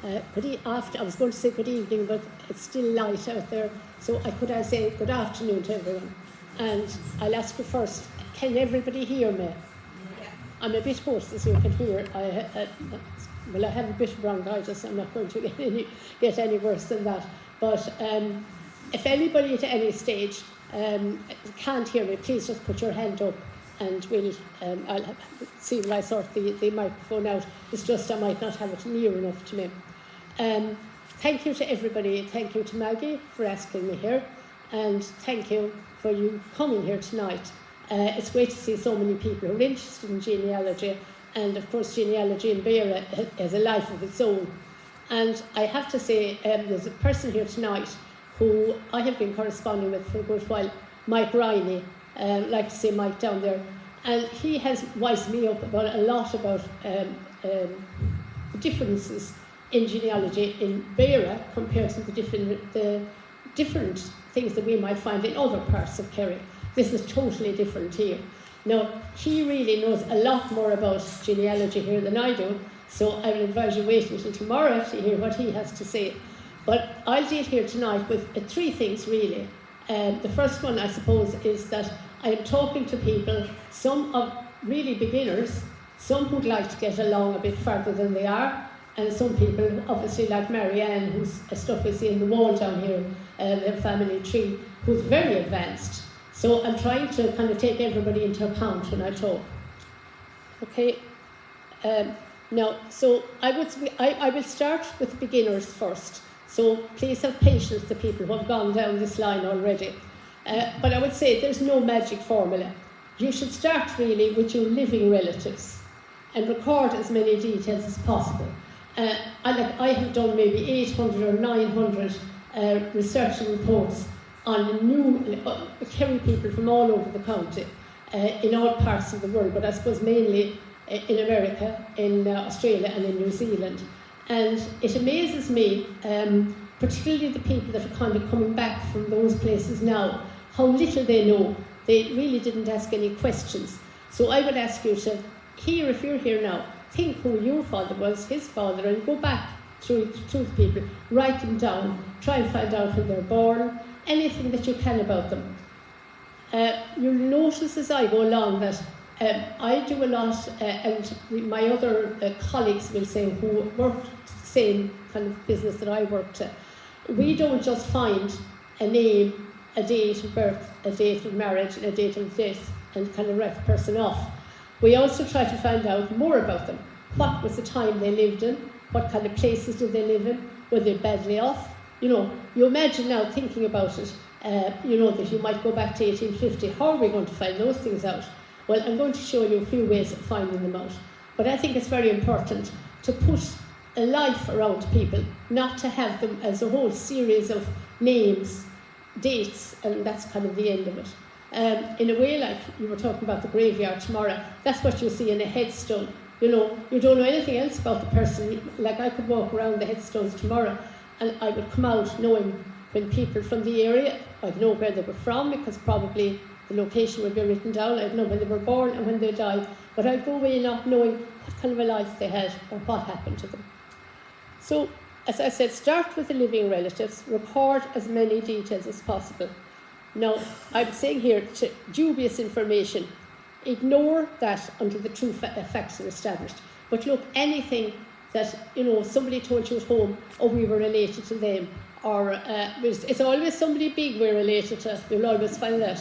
I was going to say good evening, but it's still light out there, so I could say good afternoon to everyone. And I'll ask you first, can everybody hear me? Yeah. I'm a bit hoarse, as you can hear. I have a bit of bronchitis. I'm not going to get any worse than that. But if anybody at any stage can't hear me, please just put your hand up, and I'll see when I sort the microphone out. It's just I might not have it near enough to me. Thank you to everybody. Thank you to Maggie for asking me here, and thank you for you coming here tonight. It's great to see so many people who are interested in genealogy, and of course genealogy in Beara has a life of its own. And I have to say, there's a person here tonight who I have been corresponding with for a good while, Mike Riney. Like to say Mike down there, and he has wised me up about a lot about the differences in genealogy in Beara compared to the different things that we might find in other parts of Kerry. This is totally different here. Now, he really knows a lot more about genealogy here than I do, so I will advise you wait until tomorrow to hear what he has to say. But I'll deal here tonight with three things really. The first one, I suppose, is that I am talking to people, some of really beginners, some who'd like to get along a bit further than they are, and some people, obviously like Marianne, whose stuff we see in the wall down here, their family tree, who's very advanced. So I'm trying to kind of take everybody into account when I talk. Okay. Now, so I will start with the beginners first. So please have patience, the people who have gone down this line already. But I would say there's no magic formula. You should start really with your living relatives and record as many details as possible. I have done maybe 800 or 900 research reports on new Kerry people from all over the county, in all parts of the world, but I suppose mainly in America, in Australia and in New Zealand. And it amazes me, particularly the people that are kind of coming back from those places now, how little they know. They really didn't ask any questions. So I would ask you to, if you're here now, think who your father was, his father, and go back through the people, write them down, try and find out when they're born, anything that you can about them. You'll notice as I go along that I do a lot, and my other colleagues will say who work the same kind of business that I worked at. We don't just find a name, a date of birth, a date of marriage, and a date of death, and kind of write the person off. We also try to find out more about them. What was the time they lived in? What kind of places did they live in? Were they badly off? You imagine now thinking about it, that you might go back to 1850. How are we going to find those things out? Well, I'm going to show you a few ways of finding them out. But I think it's very important to put a life around people, not to have them as a whole series of names, dates, and that's kind of the end of it. In a way, like you were talking about the graveyard tomorrow, that's what you see in a headstone. You don't know anything else about the person. Like I could walk around the headstones tomorrow and I would come out knowing when people from the area, I'd know where they were from because probably the location would be written down. I'd know when they were born and when they died. But I'd go away not knowing what kind of a life they had or what happened to them. So, as I said, start with the living relatives, record as many details as possible. Now, I'm saying here, dubious information, ignore that until the true facts are established. But look, anything that, somebody told you at home, we were related to them, or it's always somebody big we're related to, you'll always find that,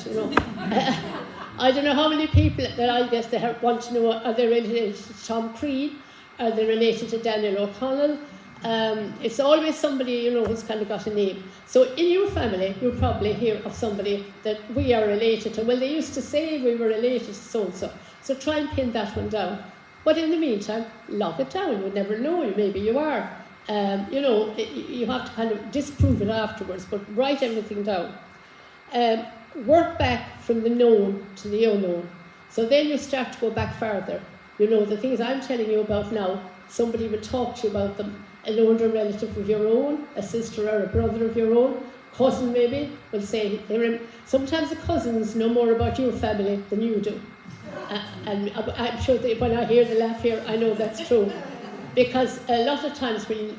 I don't know how many people that I guess they want to know, are they related to Tom Crean, are they related to Daniel O'Connell? It's always somebody, who's kind of got a name. So in your family, you'll probably hear of somebody that we are related to. Well, they used to say we were related to so-and-so. So try and pin that one down. But in the meantime, log it down. You never know, maybe you are. You have to kind of disprove it afterwards, but write everything down. Work back from the known to the unknown. So then you start to go back further. The things I'm telling you about now, somebody will talk to you about them. An older relative of your own, a sister or a brother of your own, cousin maybe, will say, sometimes the cousins know more about your family than you do. And I'm sure that when I hear the laugh here, I know that's true. because a lot of times when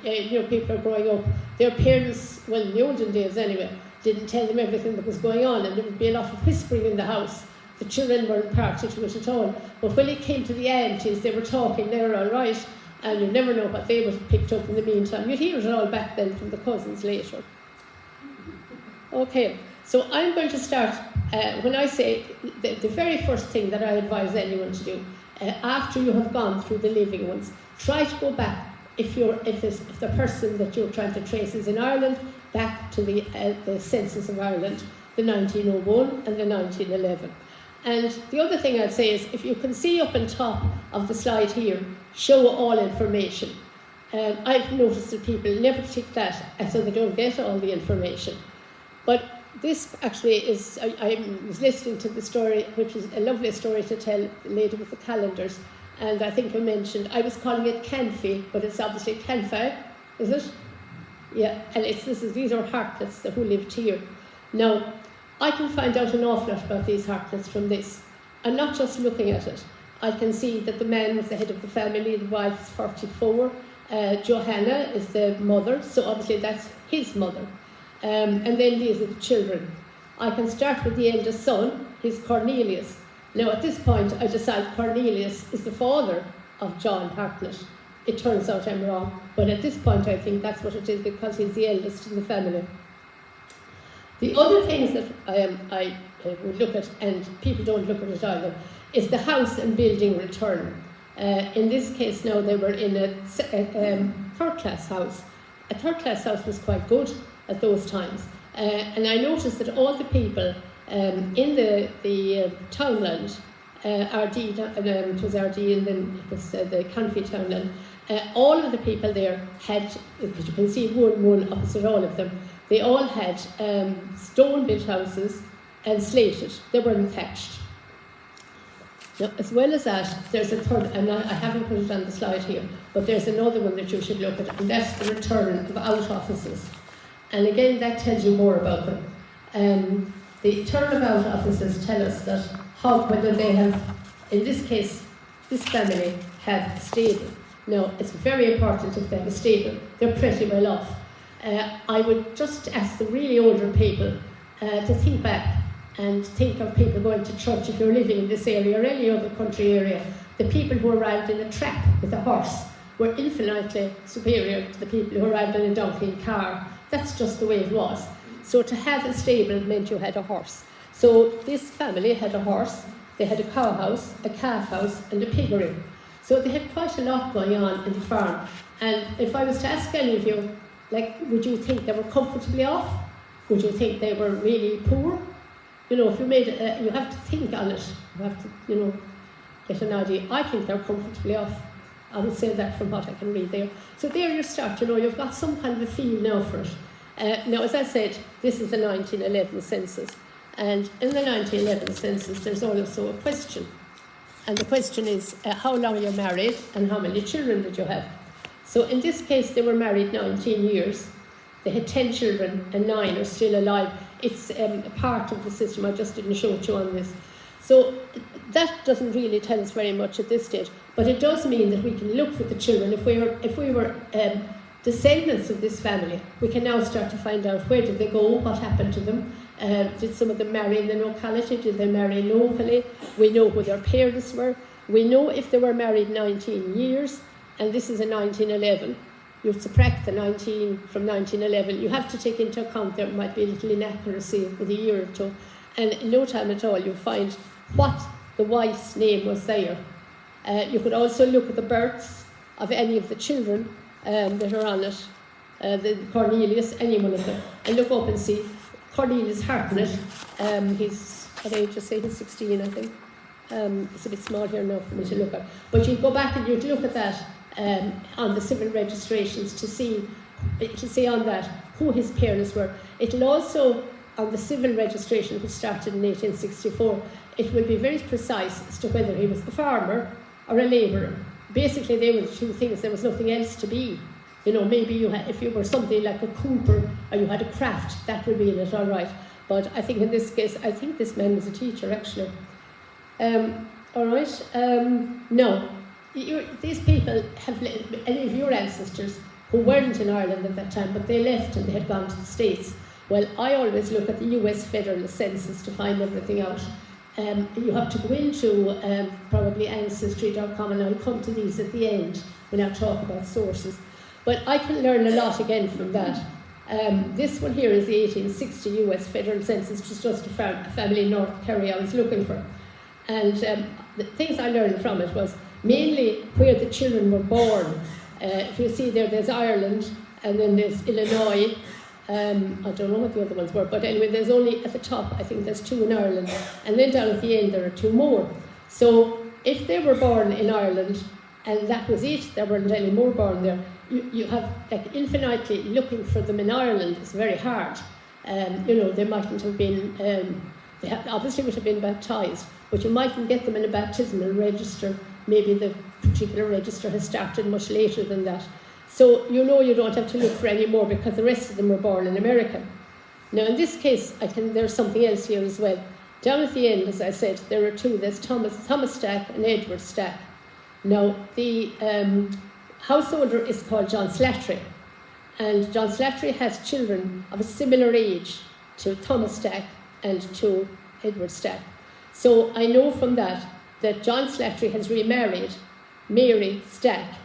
people are growing up, their parents, well, in the olden days anyway, didn't tell them everything that was going on, and there would be a lot of whispering in the house. The children weren't party to it at all. But when it came to the aunties, they were talking, they were all right, and you never know what they would have picked up in the meantime. You'd hear it all back then from the cousins later. Okay, so I'm going to start, when I say the very first thing that I advise anyone to do, after you have gone through the living ones, try to go back, if the person that you're trying to trace is in Ireland, back to the census of Ireland, the 1901 and the 1911. And the other thing I'd say is, if you can see up on top of the slide here, show all information. I've noticed that people never tick that, so they don't get all the information. But this actually is, I was listening to the story, which is a lovely story to tell, the lady with the calendars, and I think I mentioned, I was calling it Canfy, but it's obviously Canfy, is it? Yeah, and these are Hartlets who lived here. Now, I can find out an awful lot about these Hartlets from this. I'm not just looking at it. I can see that the man was the head of the family, the wife is 44, Johanna is the mother, so obviously that's his mother. And then these are the children. I can start with the eldest son, he's Cornelius. Now at this point I decide Cornelius is the father of John Hartnett. It turns out I'm wrong, but at this point I think that's what it is, because he's the eldest in the family. The other things that I would look at, and people don't look at it either, is the house and building return. In this case now they were in a third-class house. A third-class house was quite good at those times. And I noticed that all the people in the townland, RD, it was RD and then it was the country townland, all of the people there had, because you can see one opposite all of them, they all had stone-built houses and slated. They weren't thatched. Now, as well as that, there's a third, and I haven't put it on the slide here, but there's another one that you should look at, and that's the return of out offices. And again, that tells you more about them. The turnabout offices tell us that whether they have, in this case, this family have a stable. Now, it's very important if they have a stable. They're pretty well off. I would just ask the really older people to think back and think of people going to church if you're living in this area or any other country area. The people who arrived in a trap with a horse were infinitely superior to the people who arrived in a donkey and car. That's just the way it was. So to have a stable meant you had a horse. So this family had a horse, they had a cow house, a calf house and a piggery. So they had quite a lot going on in the farm. And if I was to ask any of you, would you think they were comfortably off? Would you think they were really poor? If you made you have to think on it. You have to, get an idea. I think they're comfortably off. I would say that from what I can read there. So there you start, you've got some kind of a feel now for it. Now, as I said, this is the 1911 census. And in the 1911 census, there's also a question. And the question is, how long you're married and how many children did you have? So in this case, they were married 19 years. They had 10 children and 9 are still alive. It's a part of the system. I just didn't show it you on this. So that doesn't really tell us very much at this stage, but it does mean that we can look for the children. If we were descendants of this family, we can now start to find out where did they go, what happened to them. Did some of them marry in the locality? Did they marry locally? We know who their parents were. We know if they were married 19 years, and this is a 1911. You subtract the 19 from 1911. You have to take into account there might be a little inaccuracy with a year or two. And in no time at all, you'll find what the wife's name was there. You could also look at the births of any of the children that are on it, the Cornelius, any one of them, and look up and see Cornelius Hartnett. He's, what age did I say? He's 16, I think. It's a bit small here now for me to look at. But you go back and you look at that on the civil registrations to see on that who his parents were. It'll also, on the civil registration which started in 1864, it will be very precise as to whether he was a farmer or a labourer. Basically, they were the two things. There was nothing else to be. Maybe if you were something like a cooper or you had a craft, that would be in it, all right. But I think in this case, I think this man was a teacher, actually. All right. No. these people have, any of your ancestors who weren't in Ireland at that time, but they left and they had gone to the States. Well, I always look at the US Federal Census to find everything out. You have to go into probably ancestry.com, and I'll come to these at the end when I talk about sources. But I can learn a lot again from that. This one here is the 1860 US Federal Census, which is just a family in North Kerry I was looking for. And the things I learned from it was mainly where the children were born. If you see there's Ireland, and then there's Illinois. I don't know what the other ones were, but anyway, there's only at the top, I think there's 2 in Ireland, and then down at the end there are 2 more. So if they were born in Ireland, and that was it, there weren't any more born there, you have like infinitely looking for them in Ireland is very hard. They mightn't have been, they obviously would have been baptised, but you mightn't get them in a baptismal register. Maybe the particular register has started much later than that. So you don't have to look for any more because the rest of them were born in America. Now in this case, there's something else here as well. Down at the end, as I said, there are 2. There's Thomas Stack and Edward Stack. Now the householder is called John Slattery, and John Slattery has children of a similar age to Thomas Stack and to Edward Stack. So I know from that John Slattery has remarried Mary Stack.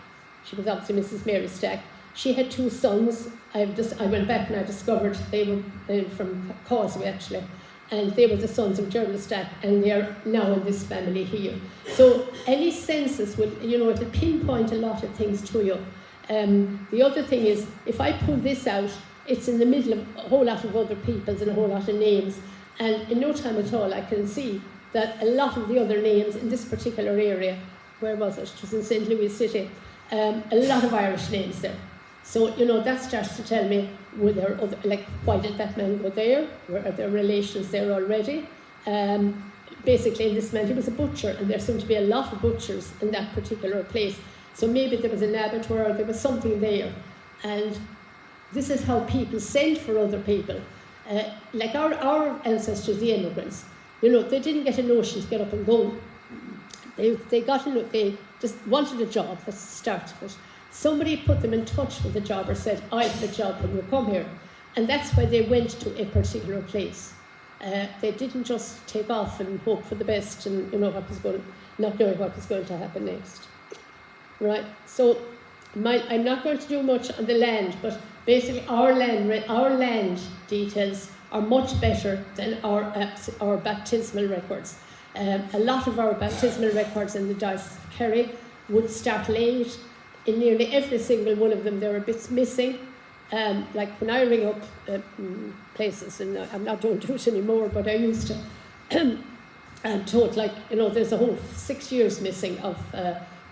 She was obviously Mrs. Mary Stack. She had 2 sons. I went back and I discovered they were from Causeway actually, and they were the sons of Gerald Stack, and they are now in this family here. So any census will, it'll pinpoint a lot of things to you. The other thing is, if I pull this out, it's in the middle of a whole lot of other people's and a whole lot of names, and in no time at all I can see that a lot of the other names in this particular area, where was it? It was in St. Louis City. A lot of Irish names there. So, that starts to tell me, were there why did that man go there? Were there relations there already? Basically, this man, he was a butcher, and there seemed to be a lot of butchers in that particular place. So maybe there was an abattoir, there was something there. And this is how people sent for other people. Like our ancestors, the immigrants, they didn't get a notion to get up and go. They just wanted a job, that's the start of it. Somebody put them in touch with a job or said, I have a job when you come here. And that's why they went to a particular place. They didn't just take off and hope for the best and not knowing what was going to happen next. Right, so I'm not going to do much on the land, but basically our land details are much better than our baptismal records. A lot of our baptismal records in the Diocese of Kerry would start late. In nearly every single one of them, there are bits missing. Like when I ring up places, and I'm not doing it anymore, but I used to, and told there's a whole 6 years missing of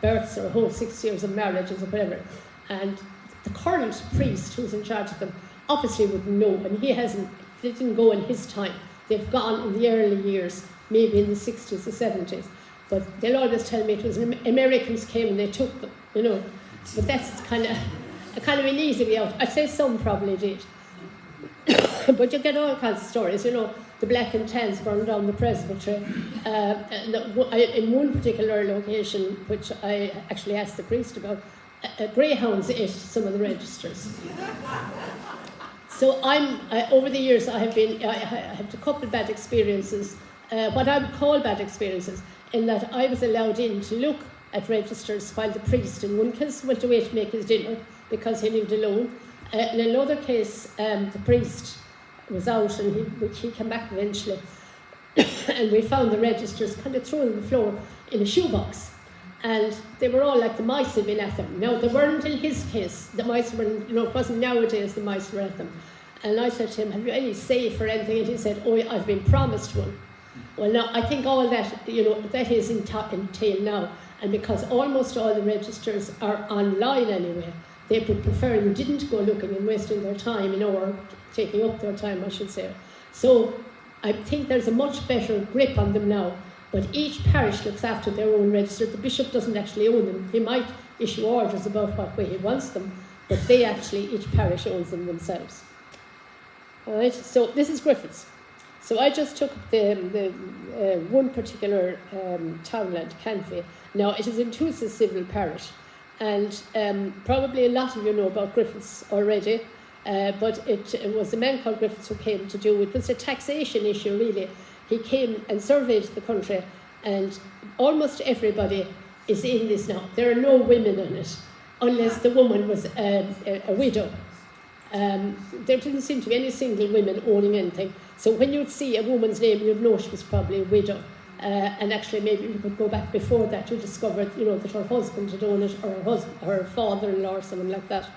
births, or a whole 6 years of marriages or whatever. And the current priest who's in charge of them obviously wouldn't know, and they didn't go in his time. They've gone in the early years, maybe in the 60s or 70s. But they'll always tell me it was Americans came and they took them, But that's kind of an easy way out. I'd say some probably did. But you get all kinds of stories, the black and tans burned down the presbytery. In one particular location, which I actually asked the priest about, greyhounds ate some of the registers. So over the years I have a couple of bad experiences, what I would call bad experiences, in that I was allowed in to look at registers while the priest in one case went away to make his dinner because he lived alone. In another case, the priest was out and he came back eventually and we found the registers kind of thrown on the floor in a shoebox, and they were all like the mice had been at them. Now, they weren't in his case. The mice were, it wasn't nowadays the mice were at them. And I said to him, have you any safe or anything? And he said, oh, I've been promised one. Well, now, I think all that, that is entailed now. And because almost all the registers are online anyway, they would prefer you didn't go looking and wasting their time, or taking up their time, I should say. So I think there's a much better grip on them now. But each parish looks after their own register. The bishop doesn't actually own them. He might issue orders about what way he wants them, but each parish owns them themselves. All right, so this is Griffiths. So I just took the one particular townland, Canfey. Now, it is in Tusa civil parish, and probably a lot of you know about Griffiths already, but it was a man called Griffiths who came to do it. It was a taxation issue, really. He came and surveyed the country, and almost everybody is in this now. There are no women in it, unless the woman was a widow. There didn't seem to be any single women owning anything. So when you'd see a woman's name, you'd know she was probably a widow. And actually, maybe you could go back before that, you discovered, that her husband had owned it, or her father-in-law, or something like that.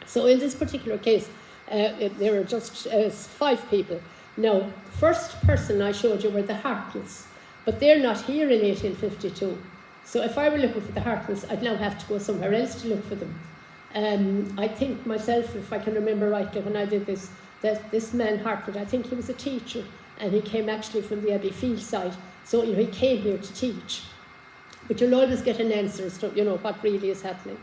So in this particular case, there were just 5 people. Now, first person I showed you were the Hartnells, but they're not here in 1852. So if I were looking for the Hartnells, I'd now have to go somewhere else to look for them. I think myself, if I can remember rightly, when I did this, that this man Hartnell, I think he was a teacher, and he came actually from the Abbey Field side. So, he came here to teach. But you'll always get an answer as to, what really is happening.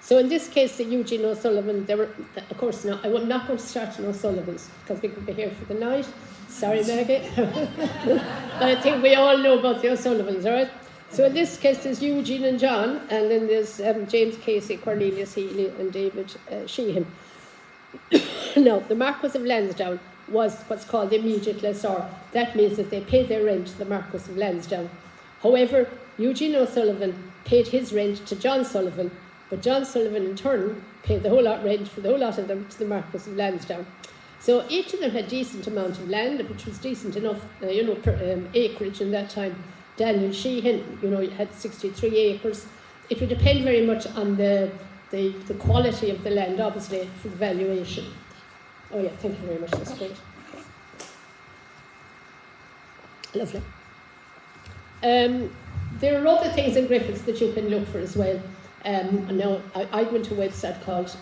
So in this case, the Eugene O'Sullivan, they were, of course, now, I'm not going to start on O'Sullivans, because we could be here for the night. Sorry, Maggie. But I think we all know about the O'Sullivans, all right? So in this case, there's Eugene and John, and then there's James Casey, Cornelius Healy, and David Sheehan. Now, the Marquess of Lansdowne was what's called the immediate lessor. That means that they paid their rent to the Marquess of Lansdowne. However, Eugene O'Sullivan paid his rent to John Sullivan, but John Sullivan in turn paid the whole lot rent for the whole lot of them to the Marquess of Lansdowne. So each of them had decent amount of land, which was decent enough, acreage in that time. Daniel Sheehan, had 63 acres. It would depend very much on the quality of the land, obviously, for the valuation. Oh yeah, thank you very much, that's great. Lovely. There are other things in Griffiths that you can look for as well. Now, I went to a website called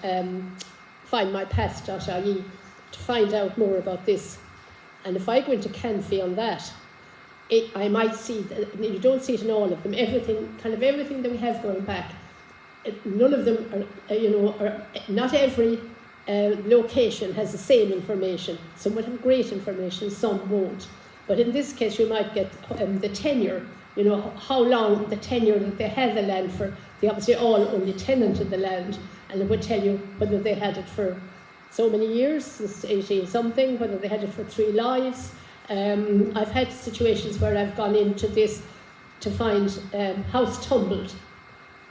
findmypast.ie to find out more about this. And if I go into Canfey on that, I might see, you don't see it in all of them, everything that we have going back, none of them are, not every location has the same information. Some will have great information, some won't. But in this case, you might get the tenure, how long the tenure that they had the land for. They obviously all only tenanted the land, and it would tell you whether they had it for so many years, since 18 something, whether they had it for 3 lives. I've had situations where I've gone into this to find house tumbled.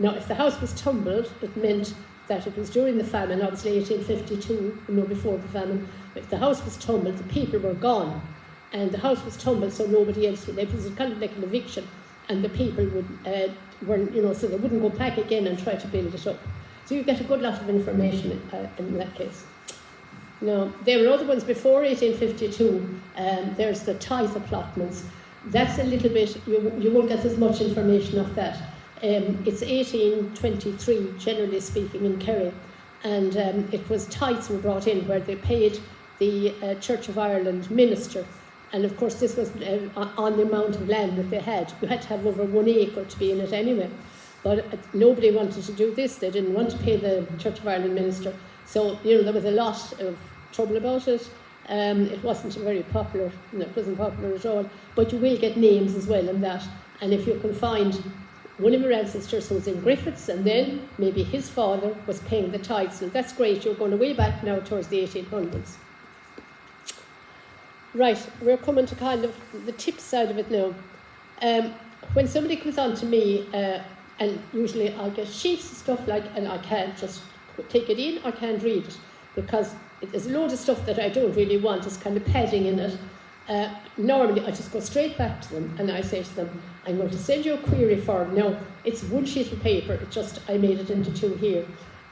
Now, if the house was tumbled, it meant that it was during the famine, obviously 1852, before the famine. If the house was tumbled, the people were gone. And the house was tumbled, so nobody else would. It was kind of like an eviction, and the people so they wouldn't go back again and try to build it up. So you get a good lot of information in that case. Now, there were other ones before 1852. There's the tithe allotments. That's a little bit, you won't get as much information of that. It's 1823, generally speaking, in Kerry. And it was tithes were brought in where they paid the Church of Ireland minister. And of course, this was on the amount of land that they had. You had to have over 1 acre to be in it anyway. But nobody wanted to do this. They didn't want to pay the Church of Ireland minister. So, there was a lot of trouble about it. It wasn't very popular. It wasn't popular at all. But you will get names as well in that. And if you can find one of your ancestors who was in Griffiths, and then maybe his father was paying the tithes. And that's great. You're going way back now towards the 1800s. Right, we're coming to kind of the tip side of it now. When somebody comes on to me, and usually I get sheets of stuff and I can't just take it in, I can't read it, because there's a load of stuff that I don't really want, it's kind of padding in it. Normally I just go straight back to them and I say to them, I'm going to send you a query form. Now, it's 1 sheet of paper, I made it into 2 here,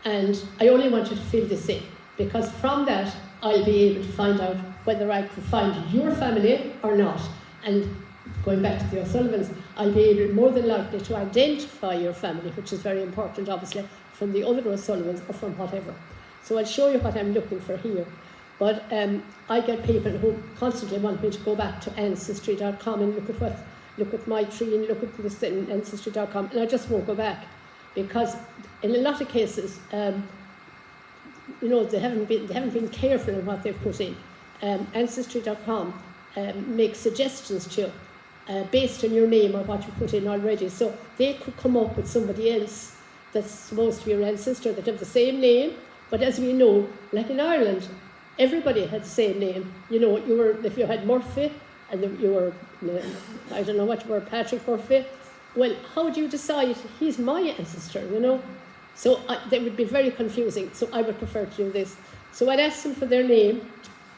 and I only want you to fill this in, because from that I'll be able to find out whether I can find your family or not. And going back to the O'Sullivans, I'll be able more than likely to identify your family, which is very important, obviously, from the other O'Sullivans or from whatever. So I'll show you what I'm looking for here. But I get people who constantly want me to go back to ancestry.com and look at my tree and look at this in ancestry.com, and I just won't go back, because in a lot of cases, they haven't been careful in what they've put in. Ancestry.com makes suggestions to you based on your name or what you put in already. So they could come up with somebody else that's supposed to be your ancestor that have the same name, but as we know, like in Ireland, everybody had the same name. You know, if you had Murphy and you were, I don't know what you were, Patrick Murphy, well, how do you decide he's my ancestor, you know? So they would be very confusing, so I would prefer to do this. So I'd ask them for their name,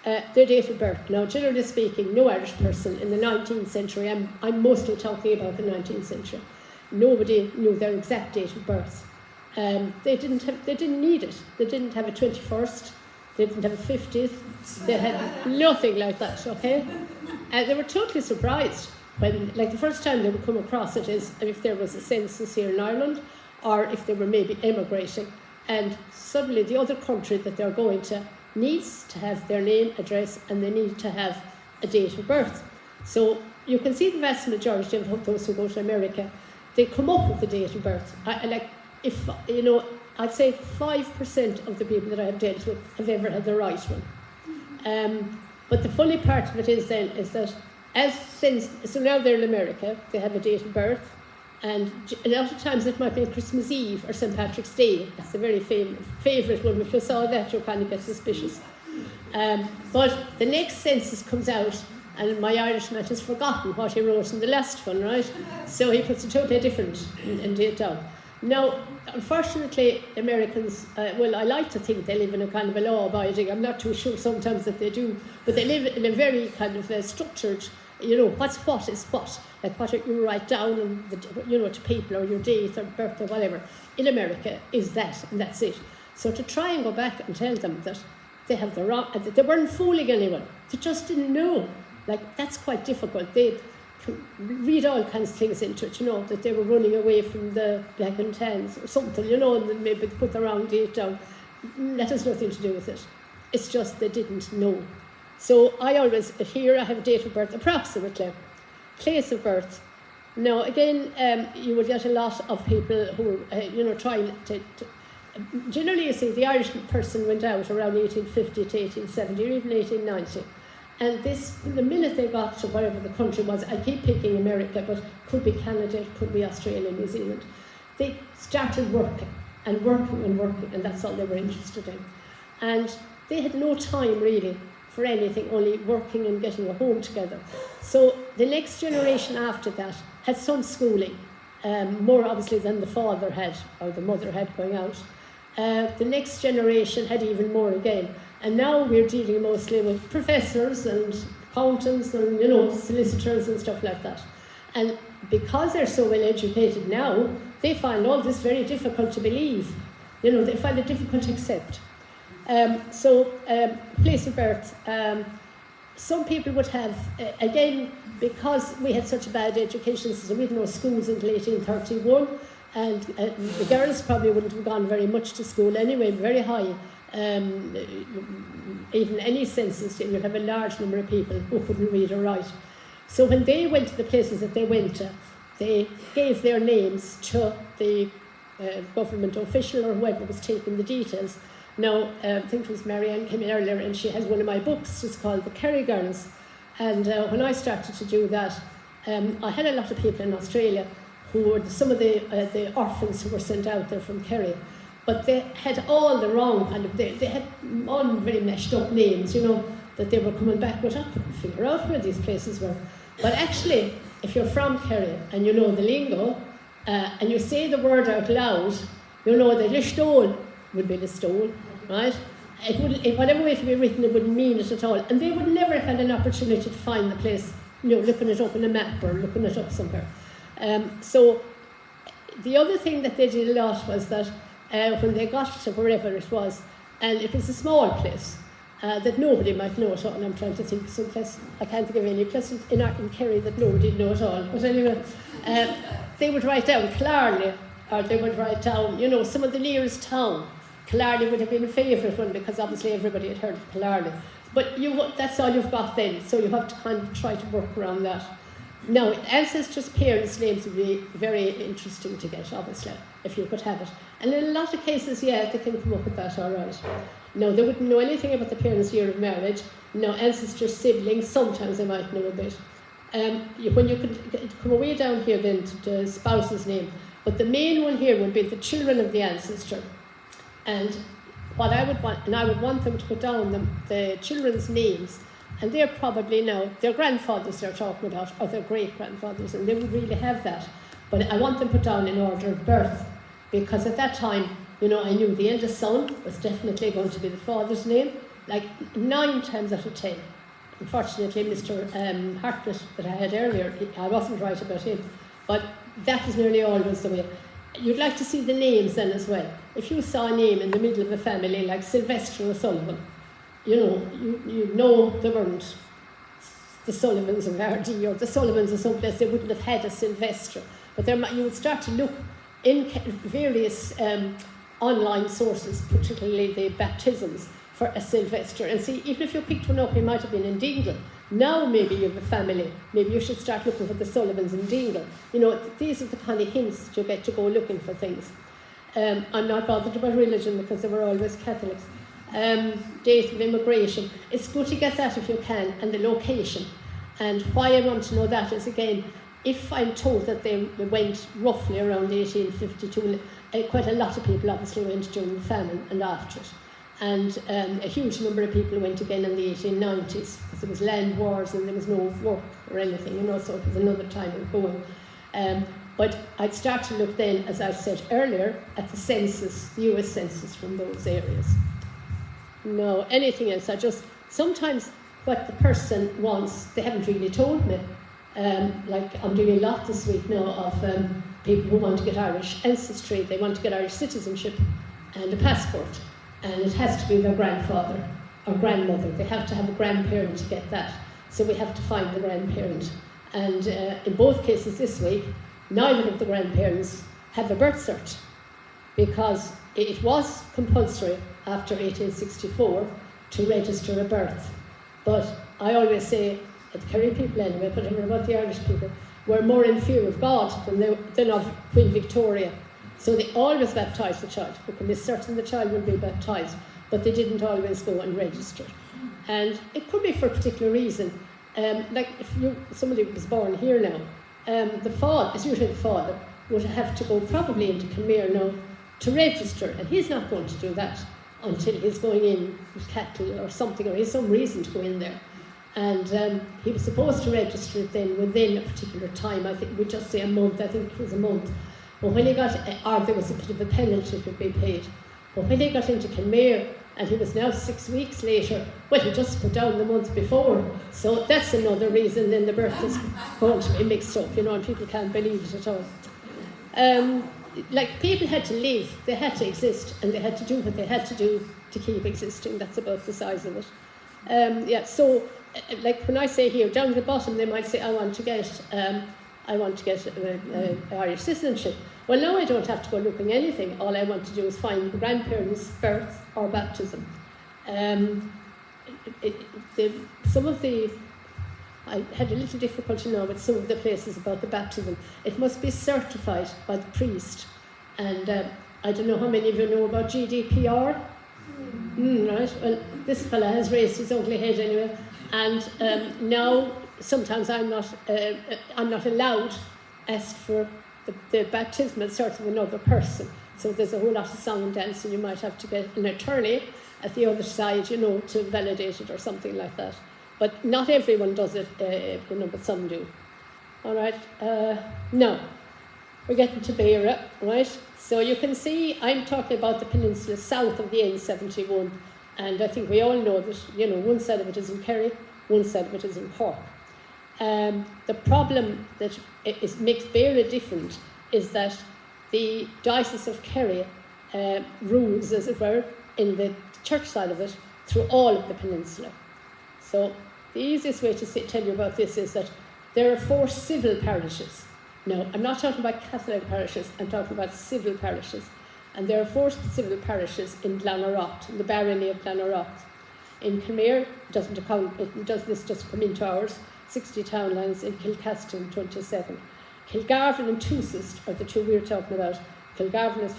their date of birth. Now, generally speaking, no Irish person in the 19th century, I'm mostly talking about the 19th century, nobody knew their exact date of birth. They didn't need it. They didn't have a 21st, they didn't have a 50th, they had nothing like that, okay? And they were totally surprised when, like the first time they would come across it is if there was a census here in Ireland, or if they were maybe emigrating, and suddenly the other country that they're going to needs to have their name, address, and they need to have a date of birth. So you can see the vast majority of those who go to America, they come up with the date of birth. I'd say 5% of the people that I have dealt with have ever had the right one. But the funny part of it is that so now they're in America, they have a date of birth, and a lot of times it might be Christmas Eve or St. Patrick's Day. That's a very favourite one. If you saw that, you kind of get suspicious. But the next census comes out, and my Irishman has forgotten what he wrote in the last one, right? So he puts a totally different date down. Now, unfortunately, Americans, I like to think they live in a kind of a law-abiding, I'm not too sure sometimes that they do, but they live in a very kind of structured, what's what is what, like what you write down, and to people, or your date or birth or whatever. In America is that, and that's it. So to try and go back and tell them that they have the wrong, that they weren't fooling anyone, they just didn't know, like that's quite difficult. They read all kinds of things into it, that they were running away from the black and tans or something, and then maybe put the wrong date down. That has nothing to do with it. It's just they didn't know. So I always, here I have a date of birth approximately, place of birth. Now again, you would get a lot of people who are, trying to generally you see the Irish person went out around 1850 to 1870 or even 1890. And the minute they got to whatever the country was, I keep picking America, but could be Canada, could be Australia, New Zealand, they started working, and that's all they were interested in. And they had no time really for anything, only working and getting a home together. So the next generation after that had some schooling, more obviously than the father had, or the mother had going out. The next generation had even more again. And now we're dealing mostly with professors and accountants and, solicitors and stuff like that. And because they're so well educated now, they find all this very difficult to believe. They find it difficult to accept. Place of birth. Some people would have, again, because we had such a bad education system, we had no schools until 1831, and the girls probably wouldn't have gone very much to school anyway, very high. Even any census, you'd have a large number of people who couldn't read or write. So when they went to the places that they went to, they gave their names to the government official or whoever was taking the details. Now, I think it was Marianne came in earlier, and she has one of my books, it's called The Kerry Girls. And when I started to do that, I had a lot of people in Australia who were some of the orphans who were sent out there from Kerry. But they had all the wrong kind of, they had all very meshed up names, that they were coming back, but I couldn't figure out where these places were. But actually, if you're from Kerry and you know the lingo, and you say the word out loud, that Listowel would be Listowel, right? Whatever way it would be written, it wouldn't mean it at all. And they would never have had an opportunity to find the place, looking it up in a map or looking it up somewhere. So the other thing that they did a lot was that when they got to wherever it was, and it was a small place that nobody might know at all, and I'm trying to think of some place, I can't think of any place in Kerry that nobody know at all, but anyway, they would write down Killarney, or they would write down, some of the nearest town. Killarney would have been a favourite one, because obviously everybody had heard of Killarney. But that's all you've got then, so you have to kind of try to work around that. Now, ancestors' parents' names would be very interesting to get, obviously, if you could have it. And in a lot of cases, they can come up with that all right. No, they wouldn't know anything about the parents' year of marriage. No, ancestor, siblings, sometimes they might know a bit. When you could come away down here then to the spouse's name, but the main one here would be the children of the ancestor. And what I would want, and I would want them to put down the children's names, and they're probably now, their grandfathers they're talking about, or their great-grandfathers, and they would really have that. But I want them put down in order of birth, because at that time, you know, I knew the eldest son was definitely going to be the father's name, like 9 times out of 10. Unfortunately, Mr. Hartlett that I had earlier, I wasn't right about him, but that is nearly always the way. You'd like to see the names then as well. If you saw a name in the middle of the family, like Sylvester O'Sullivan, you know they weren't the Sullivans of Ardee or the Sullivans of someplace, they wouldn't have had a Sylvester. But you would start to look in various online sources, particularly the baptisms, for a Sylvester, and see, even if you picked one up, he might have been in Dingle. Now maybe you have a family, maybe you should start looking for the Sullivans in Dingle. You know, these are the kind of hints that you get to go looking for things. I'm not bothered about religion because they were always Catholics. Date of immigration, it's good to get that if you can, and the location. And why I want to know that is, again, if I'm told that they went roughly around 1852, quite a lot of people obviously went during the famine and after it. And a huge number of people went again in the 1890s because there was land wars and there was no work or anything, you know, so it was another time of going. But I'd start to look then, as I said earlier, at the census, the US census from those areas. No, anything else. Sometimes what the person wants, they haven't really told me. Like I'm doing a lot this week now of people who want to get Irish ancestry, they want to get Irish citizenship and a passport. And it has to be their grandfather or grandmother. They have to have a grandparent to get that. So we have to find the grandparent. And in both cases this week, neither of the grandparents have a birth cert, because it was compulsory after 1864 to register a birth. But I always say, the Kerry people anyway, but about the Irish people, were more in fear of God than of Queen Victoria. So they always baptised the child. We can be certain the child will be baptised, but they didn't always go and register. And it could be for a particular reason. Like if somebody was born here now, the father, it's usually the father, would have to go probably into Kenmare now to register, and he's not going to do that until he's going in with cattle or something, or he has some reason to go in there. And he was supposed to register it then within a particular time. I think we'd just say a month. I think it was a month. But when he got, or there was a bit of a penalty to be paid. But when he got into Kenmare, and he was now 6 weeks later, well, he just put down the month before. So that's another reason then the birth is going to be mixed up, you know, and people can't believe it at all. Like people had to live, they had to exist, and they had to do what they had to do to keep existing. That's about the size of it. So like when I say here, down at the bottom, they might say, I want to get Irish citizenship. Well, now I don't have to go looking anything. All I want to do is find the grandparents' birth or baptism. I had a little difficulty now with some of the places about the baptism. It must be certified by the priest. And I don't know how many of you know about GDPR. Right, well, this fella has raised his ugly head anyway. And now sometimes I'm not allowed asked for the baptismal cert of another person. So there's a whole lot of song and dance, and you might have to get an attorney at the other side, you know, to validate it or something like that. But not everyone does it, but some do. All right. Now, we're getting to Beara, right? So you can see I'm talking about the peninsula south of the N71, and I think we all know that, you know, one side of it is in Kerry, one side of it is in Cork. The problem that makes Beara different is that the Diocese of Kerry rules, as it were, in the church side of it through all of the peninsula. So the easiest way to tell you about this is that there are 4 civil parishes. Now, I'm not talking about Catholic parishes, I'm talking about civil parishes. And there are 4 civil parishes in Glanarot, in the barony of Glanarot. In Kenmare, this doesn't come into ours, 60 townlands. In Kilcaston, 27. Kilgarvan and Tusist are the 2 we're talking about. Kilgarvan is,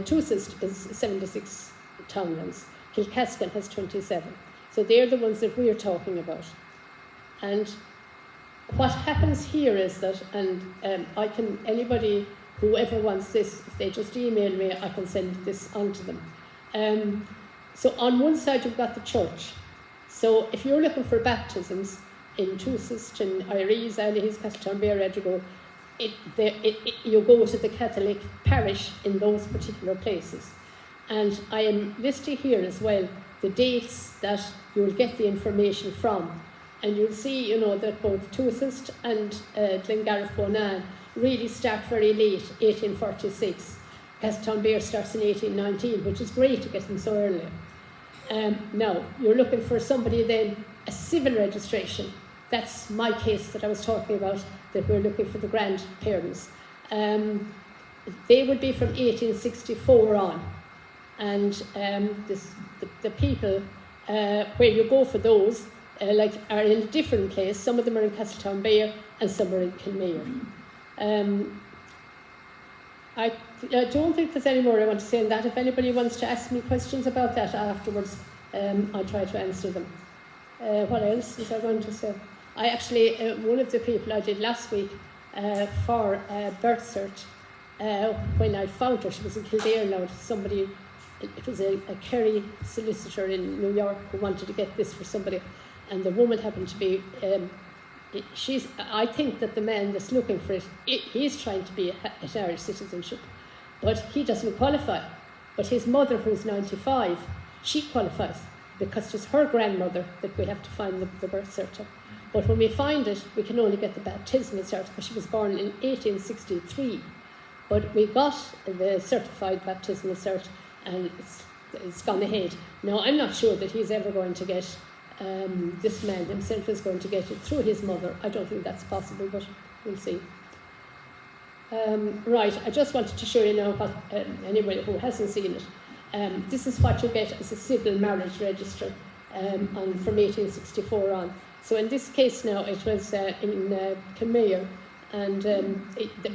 Tusist is 76 townlands. Kilcascan has 27. So they're the ones that we're talking about. And what happens here is that, and anybody, whoever wants this, if they just email me, I can send this on to them. So on one side you've got the church. So if you're looking for baptisms in Tuathist, in Éigse, Éigse, Castletown, Beara, you go to the Catholic parish in those particular places. And I am listing here as well the dates that you'll get the information from. And you'll see, that both Tuathist and Glengarriff-Bonan really start very late, 1846. Castletown Beara starts in 1819, which is great to get them so early. Now, you're looking for somebody then, a civil registration. That's my case that I was talking about, that we're looking for the grandparents. They would be from 1864 on. And the people where you go for those are in a different place. Some of them are in Castletown Beara and some are in Kilmayor. I don't think there's any more I want to say on that. If anybody wants to ask me questions about that afterwards, I'll try to answer them. What else was I going to say? I actually, one of the people I did last week for birth cert, when I found her, she was in Kildare now, it was a Kerry solicitor in New York who wanted to get this for somebody, and the woman happened to be, I think that the man that's looking for it, he's trying to be at Irish citizenship, but he doesn't qualify. But his mother, who's 95, she qualifies, because it's her grandmother that we have to find the birth cert. But when we find it, we can only get the baptismal cert, because she was born in 1863. But we got the certified baptismal cert, and it's gone ahead. Now, I'm not sure that he's ever going to get, this man himself is going to get it through his mother. I don't think that's possible, but we'll see. Right, I just wanted to show you now what, anybody who hasn't seen it, this is what you get as a civil marriage register from 1864 on. So in this case now, it was in Kilmayor, and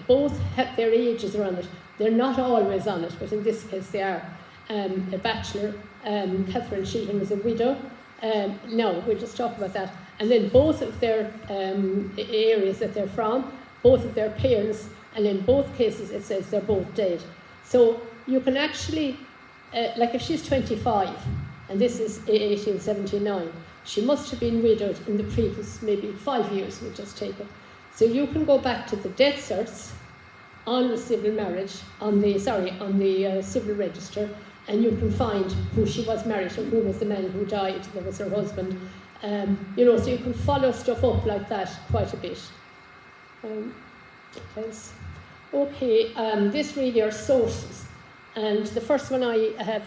both have their ages are on it. They're not always on it, but in this case they are. A bachelor, Catherine Sheehan was a widow. No, we'll just talk about that. And then both of their areas that they're from, both of their parents, and in both cases it says they're both dead. So you can actually, like if she's 25, and this is 1879, she must have been widowed in the previous maybe 5 years, we'll just take it. So you can go back to the death certs on the civil marriage, on the civil register, and you can find who she was married to, who was the man who died, that was her husband. So you can follow stuff up like that quite a bit. This really are sources. And the first one I have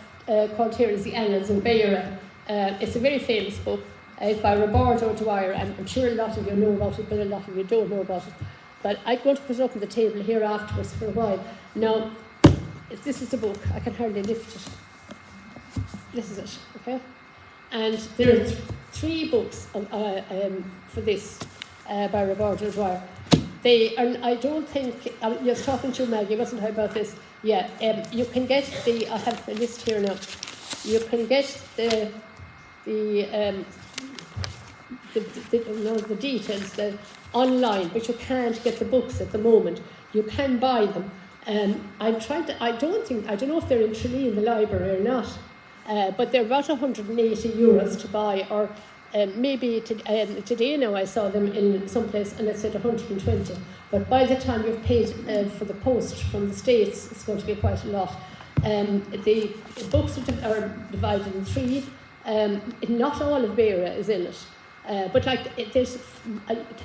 called here is the Annals of Beara. It's a very famous book. It's by Roberto Dwyer. I'm sure a lot of you know about it, but a lot of you don't know about it. But I'm going to put it up on the table here afterwards for a while. Now, this is the book. I can hardly lift it. This is it, okay? And there are 3 books for this by Roberto Dwyer. I don't think, I was talking to you, Maggie, wasn't I, about this? Yeah, you can get I have a list here now. You can get the details online, but you can't get the books at the moment. You can buy them. I don't know if they're in Tralee in the library or not, but they're about €180 to buy, or maybe today now I saw them in some place and it said 120. But by the time you've paid for the post from the States, it's going to be quite a lot. The books are divided in 3. Not all of Beara is in it. But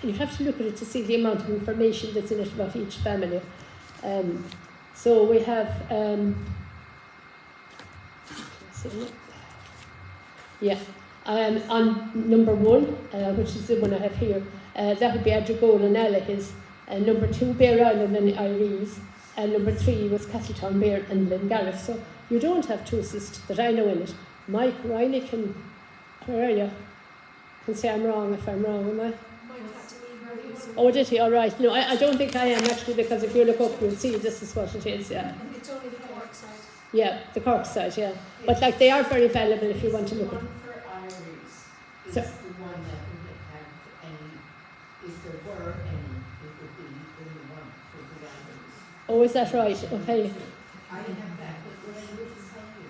you have to look at it to see the amount of information that's in it about each family. So we have, on number 1, which is the one I have here, that would be Adrigole and Alahis. Number 2, Beara Island and Éigse. And number 3 was Castletown Beara and Glengarriff. So you don't have Tuathist that I know in it. Mike Riley where are you? Can say I'm wrong if I'm wrong, am I? Oh, did he? All right. No, I don't think I am actually, because if you look up, you'll see this is what it is, yeah. It's only the Cork side. Yeah, the Cork side, yeah. But like they are very valuable if you want to look at them. The one for Irish is So- the one that would have any, if there were any, it would be the new one for the Irish. Oh, is that right? Okay. I have that, but what I would tell you,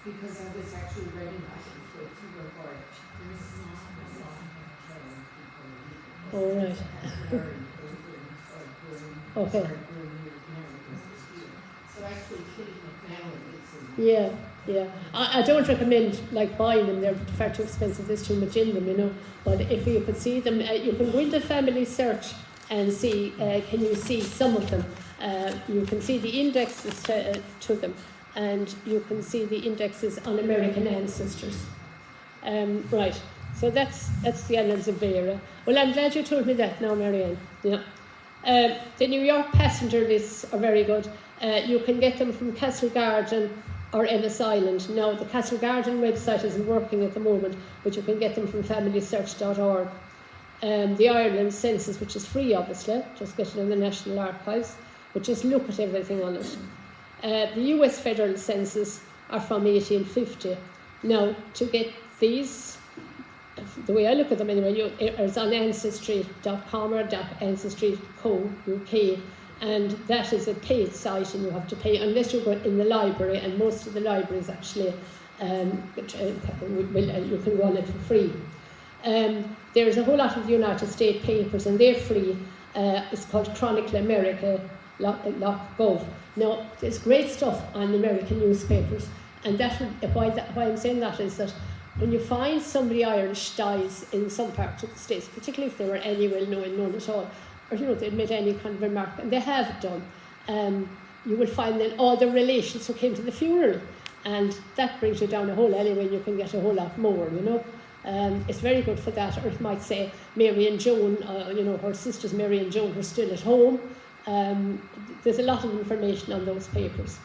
because I was actually writing back and forth to your board, there is not a lot of telling people. All right. Okay. So actually kitting it now is Yeah, yeah. I don't recommend like buying them. They're far too expensive. There's too much in them, you know. But if you could see them, you can go into family search and see. Can you see some of them? You can see the indexes to them, and you can see the indexes on American ancestors. Right. So that's the islands of Beara. Well, I'm glad you told me that now, Marianne. Yeah. The New York passenger lists are very good. You can get them from Castle Garden or Ellis Island. Now, the Castle Garden website isn't working at the moment, but you can get them from familysearch.org. The Ireland census, which is free, obviously, just get it in the National Archives, but just look at everything on it. The US federal census are from 1850. Now, to get these, the way I look at them anyway, it's on ancestry.com or ancestry.co.uk, and that is a paid site, and you have to pay unless you go in the library, and most of the libraries actually you can run it for free. There's a whole lot of United States papers, and they're free. It's called Chronicle America .gov. Now, there's great stuff on American newspapers, and why I'm saying that is that when you find somebody Irish dies in some part of the States, particularly if they were any known at all, or they'd made any kind of remark, and they have done, you will find then all the relations who came to the funeral, and that brings you down a whole alleyway, and you can get a whole lot more, It's very good for that. Or it might say Mary and Joan, her sisters Mary and Joan were still at home. There's a lot of information on those papers.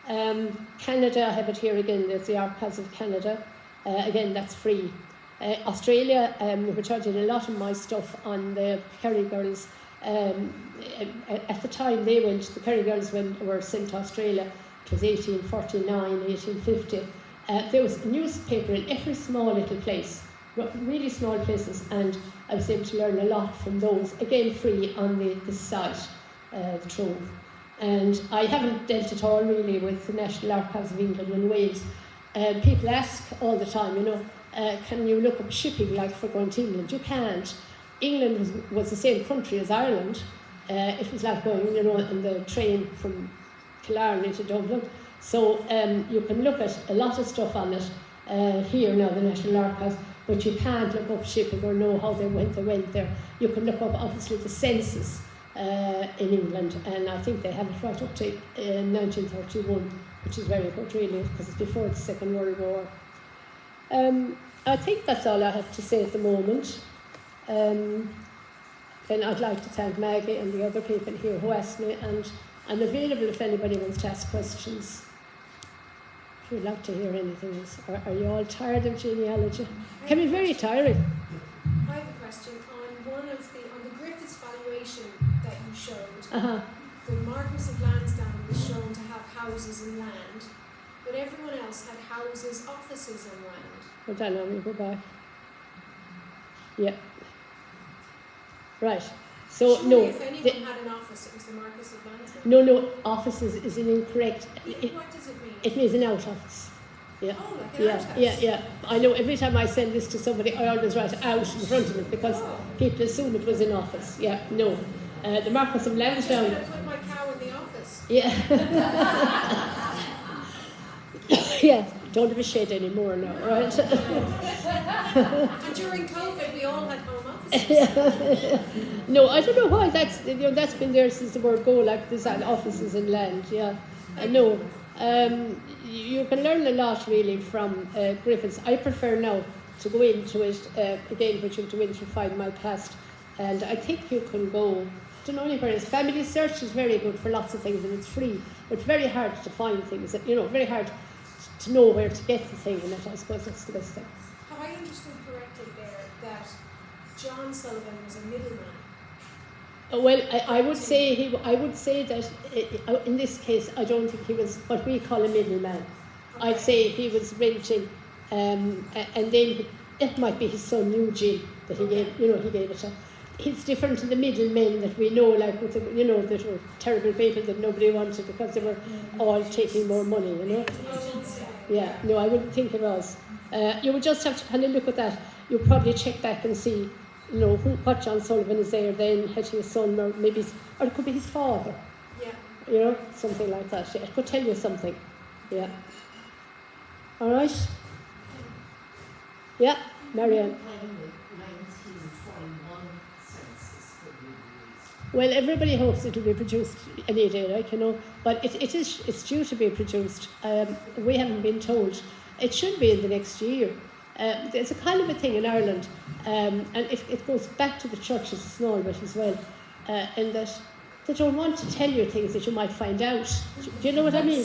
Canada, I have it here again, there's the Archives of Canada. Again, that's free. Australia, which I did a lot of my stuff on the Kerry girls. At the time the Kerry girls were sent to Australia, it was 1849, 1850. There was a newspaper in every small little place, really small places, and I was able to learn a lot from those, again free on the site, the Trove. And I haven't dealt at all really with the National Archives of England and Wales. People ask all the time, can you look up shipping like for going to England? You can't. England was the same country as Ireland. It was like going, in the train from Killarney to Dublin. So you can look at a lot of stuff on it here now, the National Archives, but you can't look up shipping or know how they went there. You can look up, obviously, the census in England, and I think they have it right up to 1931, which is very good, really, because it's before the Second World War. I think that's all I have to say at the moment. Then I'd like to thank Maggie and the other people here who asked me, and I'm available if anybody wants to ask questions. If you'd like to hear anything else. Are you all tired of genealogy? It can be very tiring. I have a question on the Griffiths valuation that you showed. The Marquess of Lansdowne was shown to have houses and land, but everyone else had houses, offices and land. Hold on, let me go back. Yeah. Right. So Surely no. if anyone had an office, it was the Marquess of Lansdowne. No. Offices is an incorrect. What does it mean? It means an out office. Yeah. Oh, like an outhouse. Yeah. I know every time I send this to somebody, I always write out in front of it because people assume it was an office. Yeah. No. The Marquess of Lansdowne. I'm going to put my cow in the office. Yeah. Yeah. Don't have a shed anymore now, right? And during COVID, we all had home offices. No, I don't know why that's been there since the word go, like this offices and land. Yeah. No. You can learn a lot really from Griffiths. I prefer now to go into it again, which you have to go in to find my past, and I think you can go. I don't know anywhere else. Family search is very good for lots of things, and it's free. But very hard to find things. Very hard to know where to get the thing, and I suppose that's the best thing. Have I understood correctly there that John Sullivan was a middleman? Well, I would say I would say that in this case, I don't think he was what we call a middleman. I'd say he was renting, and then it might be his son Eugene that he gave it to. He's different to the middlemen that we know, like with that were terrible people that nobody wanted because they were all taking more money. Yeah, no, I wouldn't think it was. You would just have to kind of look at that. You'll probably check back and see, what John Sullivan is there then, had his son, or maybe, or it could be his father. Yeah. Something like that. It could tell you something. Yeah. All right. Yeah, Marianne. Well, everybody hopes it will be produced any day, but it's due to be produced. We haven't been told. It should be in the next year. There's a kind of a thing in Ireland, and it goes back to the churches a small bit as well, in that they don't want to tell you things that you might find out. Do you know what I mean?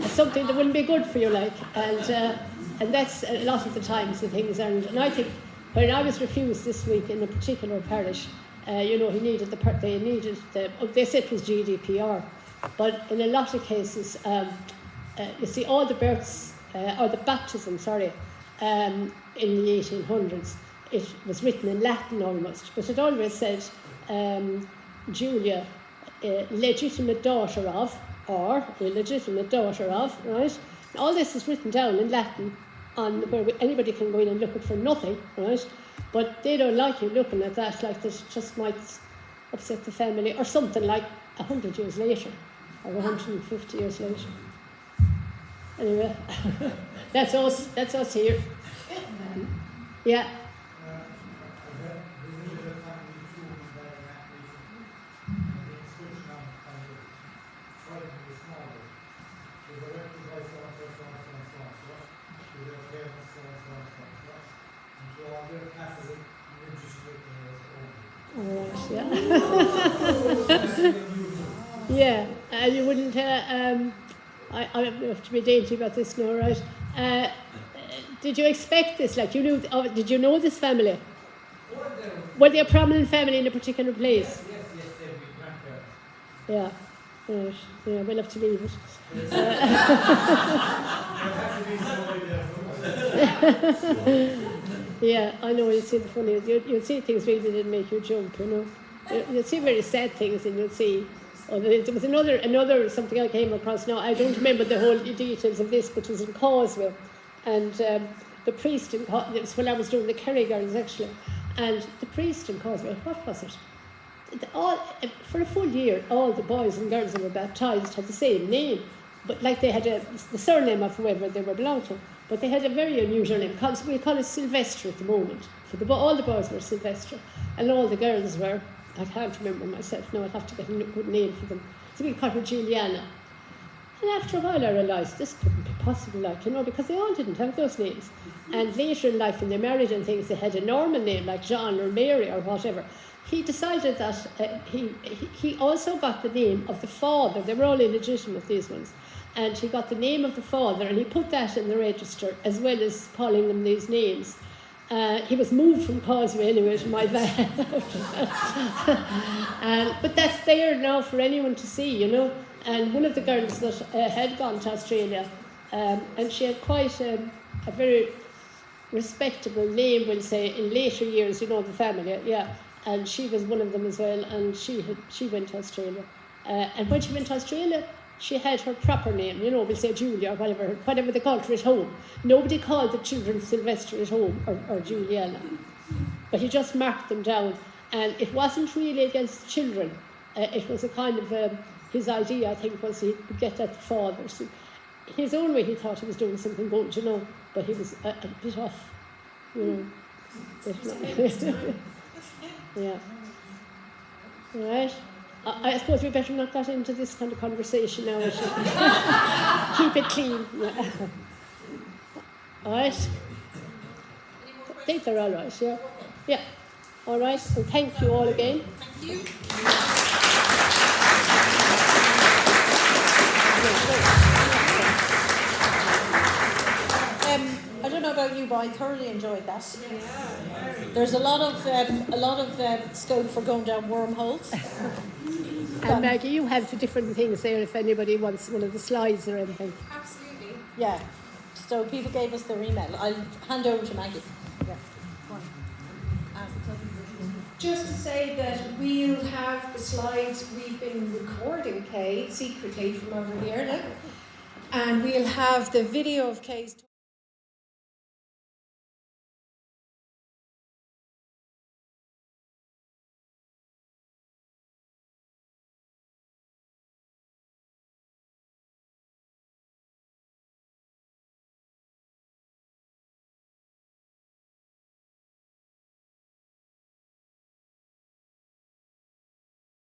Something that wouldn't be good for you, and that's a lot of the times the things. And I think when I was refused this week in a particular parish, he needed they said it was GDPR, but in a lot of cases, you see all the births, or the baptism, in the 1800s, it was written in Latin almost, but it always said, Julia, legitimate daughter of, or illegitimate daughter of, right? And all this is written down in Latin, on where anybody can go in and look it for nothing, right? But they don't like you looking at that, like this just might upset the family, or something like 100 years later, or 150 years later. Anyway, that's us here. Yeah. Yeah, and you wouldn't. I have to be dainty about this now, right? Did you expect this? Like you knew? Did you know this family? Were they a prominent family in a particular place? Yes, they were grandparents. Yeah, right. Yeah, we'll have to leave it. Yeah, I know. You see the funny. You'll see things really that make you jump. You'll see very sad things, and you'll see. Oh, there was another something I came across now. I don't remember the whole details of this, but it was in Causeway, and the priest in it was when I was doing the Kerry girls actually, and the priest in Causeway, what was it? For a full year, all the boys and girls that were baptised had the same name, but like they had the surname of whoever they were belonged to, but they had a very unusual name. We call it Sylvester at the moment. All the boys were Sylvester, and all the girls were. I can't remember myself now. I'll have to get a good name for them. So we called her Juliana. And after a while I realised this couldn't be possible, because they all didn't have those names. And later in life, when they married and things, they had a normal name like John or Mary or whatever. He decided that he also got the name of the father. They were all illegitimate, these ones. And he got the name of the father and he put that in the register as well as calling them these names. He was moved from Causeway anyway to my van. But that's there now for anyone to see, And one of the girls that had gone to Australia, and she had quite a very respectable name, we'll say, in later years, the family, yeah. And she was one of them as well, and she went to Australia. And when she went to Australia, she had her proper name, we'll say Julia or whatever they called her at home. Nobody called the children Sylvester at home or Juliana. But he just marked them down. And it wasn't really against children. It was a kind of, his idea, I think, was he could get at the father. So his own way, he thought he was doing something good, but he was a bit off, Yeah. All right. I suppose we better not get into this kind of conversation now. Keep it clean. Yeah. All right. I think they're all right, yeah. Yeah. All right. And thank you all again. Thank you. I don't know. know about you, but I thoroughly enjoyed that. Yeah, very. There's a lot of scope for going down wormholes. And Maggie, you have the different things there if anybody wants one of the slides or anything. Absolutely. Yeah. So people gave us their email. I'll hand over to Maggie. Yeah. Go on. Just to say that we'll have the slides we've been recording, Kay, secretly from over here, look. And we'll have the video of Kay's